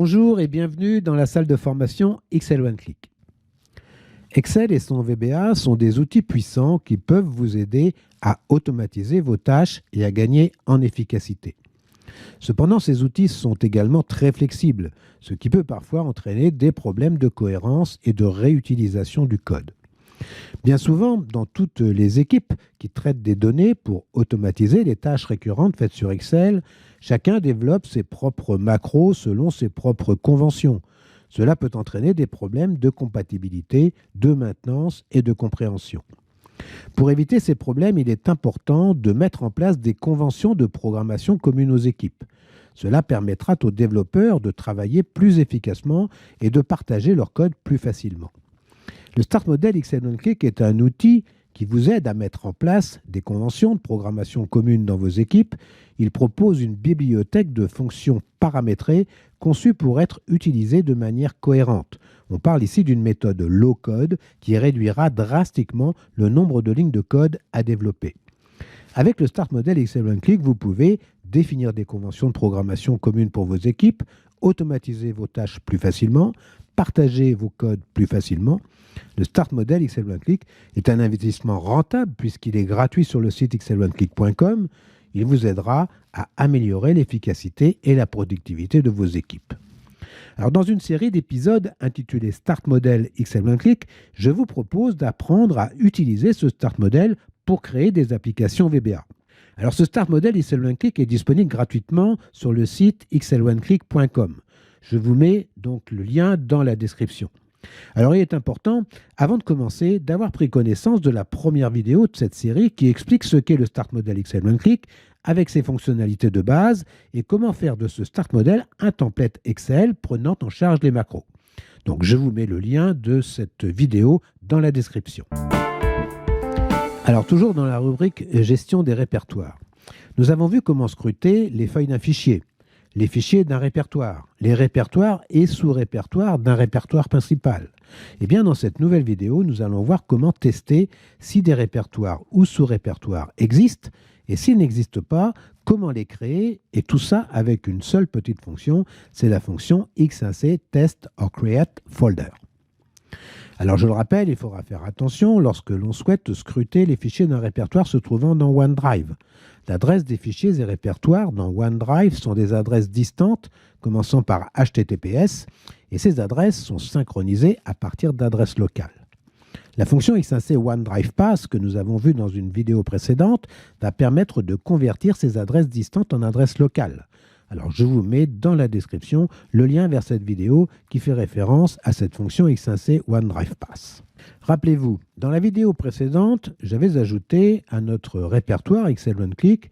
Bonjour et bienvenue dans la salle de formation Excel One Click. Excel et son VBA sont des outils puissants qui peuvent vous aider à automatiser vos tâches et à gagner en efficacité. Cependant, ces outils sont également très flexibles, ce qui peut parfois entraîner des problèmes de cohérence et de réutilisation du code. Bien souvent, dans toutes les équipes qui traitent des données pour automatiser les tâches récurrentes faites sur Excel, chacun développe ses propres macros selon ses propres conventions. Cela peut entraîner des problèmes de compatibilité, de maintenance et de compréhension. Pour éviter ces problèmes, il est important de mettre en place des conventions de programmation communes aux équipes. Cela permettra aux développeurs de travailler plus efficacement et de partager leur code plus facilement. Le Start Model Excel One Click est un outil qui vous aide à mettre en place des conventions de programmation communes dans vos équipes. Il propose une bibliothèque de fonctions paramétrées conçue pour être utilisée de manière cohérente. On parle ici d'une méthode low-code qui réduira drastiquement le nombre de lignes de code à développer. Avec le Start Model Excel One Click, vous pouvez définir des conventions de programmation communes pour vos équipes, automatiser vos tâches plus facilement, partager vos codes plus facilement. Le Start Model Excel One Click est un investissement rentable puisqu'il est gratuit sur le site excelonclick.com. Il vous aidera à améliorer l'efficacité et la productivité de vos équipes. Alors, dans une série d'épisodes intitulée Start Model Excel One Click, je vous propose d'apprendre à utiliser ce Start Model pour créer des applications VBA. Alors, ce Start Model Excel One Click est disponible gratuitement sur le site excelonclick.com. Je vous mets donc le lien dans la description. Alors, il est important, avant de commencer, d'avoir pris connaissance de la première vidéo de cette série qui explique ce qu'est le Start Model Excel One Click avec ses fonctionnalités de base et comment faire de ce Start Model un template Excel prenant en charge les macros. Donc, je vous mets le lien de cette vidéo dans la description. Alors, toujours dans la rubrique Gestion des répertoires. Nous avons vu comment scruter les feuilles d'un fichier, les fichiers d'un répertoire, les répertoires et sous-répertoires d'un répertoire principal. Et bien, dans cette nouvelle vidéo, nous allons voir comment tester si des répertoires ou sous-répertoires existent et s'ils n'existent pas, comment les créer, et tout ça avec une seule petite fonction, c'est la fonction x1c test or create folder. Alors, je le rappelle, il faudra faire attention lorsque l'on souhaite scruter les fichiers d'un répertoire se trouvant dans OneDrive. L'adresse des fichiers et répertoires dans OneDrive sont des adresses distantes, commençant par HTTPS, et ces adresses sont synchronisées à partir d'adresses locales. La fonction x1c OneDrive Pass, que nous avons vue dans une vidéo précédente, va permettre de convertir ces adresses distantes en adresses locales. Alors, je vous mets dans la description le lien vers cette vidéo qui fait référence à cette fonction x1c OneDrive Pass. Rappelez-vous, dans la vidéo précédente, j'avais ajouté à notre répertoire Excel One Click,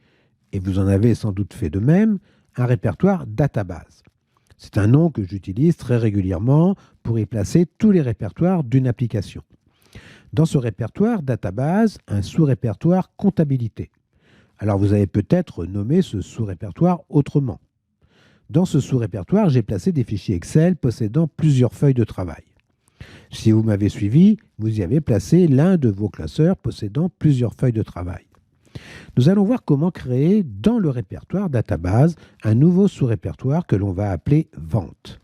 et vous en avez sans doute fait de même, un répertoire database. C'est un nom que j'utilise très régulièrement pour y placer tous les répertoires d'une application. Dans ce répertoire database, un sous-répertoire comptabilité. Alors, vous avez peut-être nommé ce sous-répertoire autrement. Dans ce sous-répertoire, j'ai placé des fichiers Excel possédant plusieurs feuilles de travail. Si vous m'avez suivi, vous y avez placé l'un de vos classeurs possédant plusieurs feuilles de travail. Nous allons voir comment créer dans le répertoire database un nouveau sous-répertoire que l'on va appeler vente.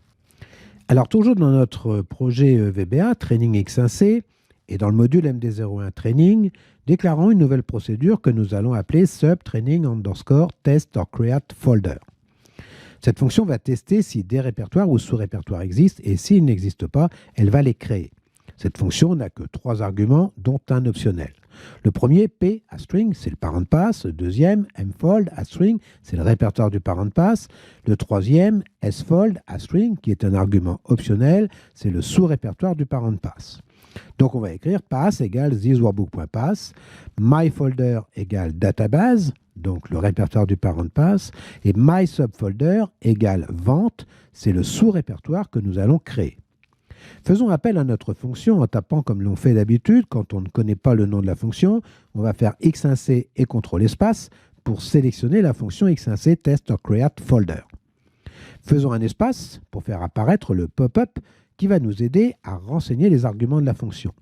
Alors, toujours dans notre projet VBA, Training X1C, et dans le module MD01 Training, déclarons une nouvelle procédure que nous allons appeler subtraining_test or create folder. Cette fonction va tester si des répertoires ou sous-répertoires existent et s'ils n'existent pas, elle va les créer. Cette fonction n'a que 3 arguments, dont un optionnel. Le premier, P à string, c'est le parent pass. Le deuxième, mfold à string, c'est le répertoire du parent pass. Le troisième, sfold à string, qui est un argument optionnel, c'est le sous-répertoire du parent pass. Donc, on va écrire pass égale thisworkbook.pass, myfolder égale database, donc le répertoire du parent pass, et mysubfolder égale vente, c'est le sous-répertoire que nous allons créer. Faisons appel à notre fonction en tapant comme l'on fait d'habitude quand on ne connaît pas le nom de la fonction. On va faire x1c et CTRL espace pour sélectionner la fonction x1c test or create folder. Faisons un espace pour faire apparaître le pop-up qui va nous aider à renseigner les arguments de la fonction.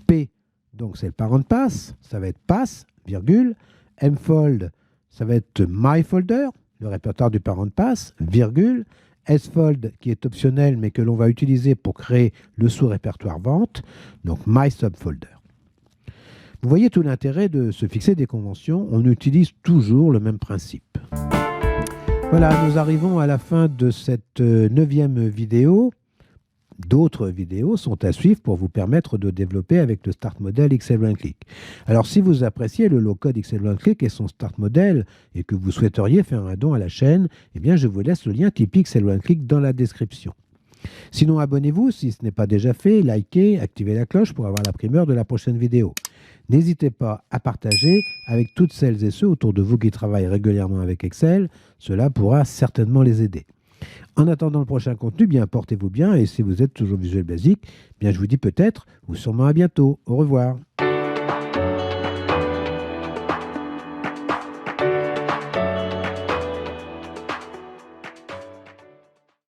P, donc c'est le parent pass, ça va être pass, virgule. Mfold, ça va être myfolder, le répertoire du parent pass, virgule. sfold qui est optionnel mais que l'on va utiliser pour créer le sous-répertoire vente, donc my subfolder. Vous voyez tout l'intérêt de se fixer des conventions, on utilise toujours le même principe. Voilà, nous arrivons à la fin de cette 9e vidéo. D'autres vidéos sont à suivre pour vous permettre de développer avec le Start Model XL One-Click. Alors, si vous appréciez le low-code XL One-Click et son Start Model et que vous souhaiteriez faire un don à la chaîne, eh bien, je vous laisse le lien Tipeee XL One-Click dans la description. Sinon, abonnez-vous si ce n'est pas déjà fait, likez, activez la cloche pour avoir la primeur de la prochaine vidéo. N'hésitez pas à partager avec toutes celles et ceux autour de vous qui travaillent régulièrement avec Excel. Cela pourra certainement les aider. En attendant le prochain contenu, bien portez-vous bien et si vous êtes toujours Visual Basic, bien je vous dis peut-être ou sûrement à bientôt. Au revoir.